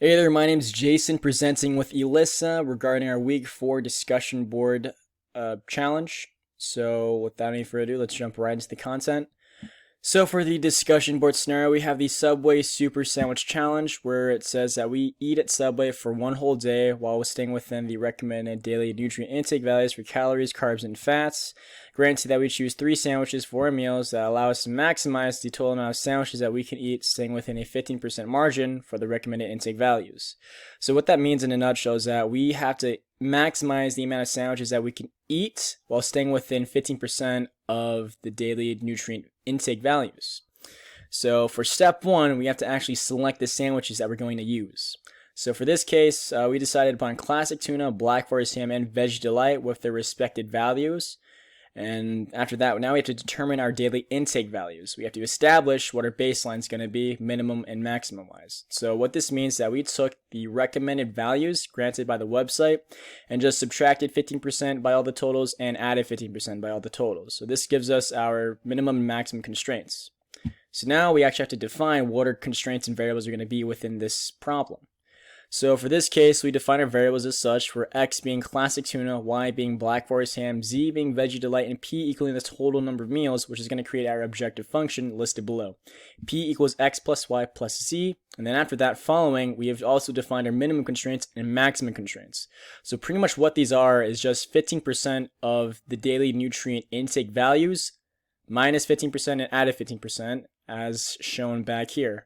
Hey there, my name's Jason, presenting with Elissa regarding our Week 4 discussion board challenge. So without any further ado, let's jump right into the content. So for the discussion board scenario, we have the Subway Super Sandwich Challenge, where it says that we eat at Subway for one whole day while staying within the recommended daily nutrient intake values for calories, carbs, and fats. Granted that we choose 3 sandwiches for our meals that allow us to maximize the total amount of sandwiches that we can eat, staying within a 15% margin for the recommended intake values. So what that means in a nutshell is that we have to maximize the amount of sandwiches that we can eat while staying within 15% of the daily nutrient intake values. So for step 1, we have to actually select the sandwiches that we're going to use. So for this case, we decided upon classic tuna, black forest ham, and veggie delight with their respected values. And after that, now we have to determine our daily intake values. We have to establish what our baseline is going to be, minimum and maximum wise. So what this means is that we took the recommended values granted by the website and just subtracted 15% by all the totals and added 15% by all the totals. So this gives us our minimum and maximum constraints. So now we actually have to define what our constraints and variables are going to be within this problem. So for this case, we define our variables as such, for x being classic tuna, y being black forest ham, z being veggie delight, and p equaling the total number of meals, which is going to create our objective function listed below. P equals x plus y plus z, and then after that following, we have also defined our minimum constraints and maximum constraints. So pretty much what these are is just 15% of the daily nutrient intake values, minus 15% and added 15%, as shown back here.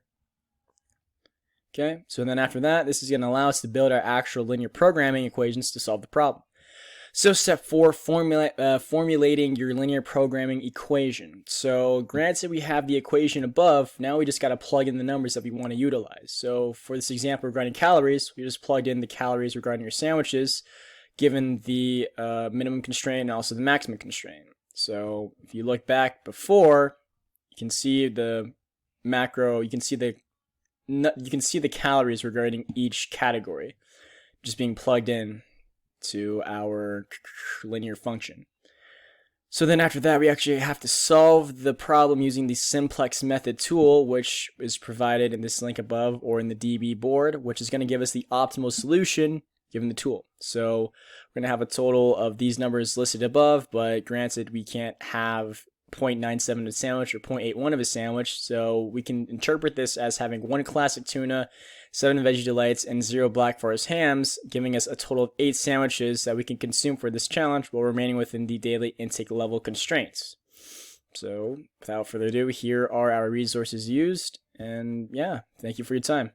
Okay, so then after that, this is going to allow us to build our actual linear programming equations to solve the problem. So step 4, formulating your linear programming equation. So granted we have the equation above, now we just got to plug in the numbers that we want to utilize. So for this example regarding calories, we just plugged in the calories regarding your sandwiches, given the minimum constraint and also the maximum constraint. So if you look back before, you can see the macro, you can see the calories regarding each category just being plugged in to our linear function. So then after that, we actually have to solve the problem using the simplex method tool, which is provided in this link above or in the DB board, which is going to give us the optimal solution given the tool. So we're going to have a total of these numbers listed above, but granted we can't have 0.97 of a sandwich or 0.81 of a sandwich, so we can interpret this as having 1 classic tuna, 7 veggie delights, and 0 black forest hams, giving us a total of 8 sandwiches that we can consume for this challenge while remaining within the daily intake level constraints. So without further ado, here are our resources used, and yeah, thank you for your time.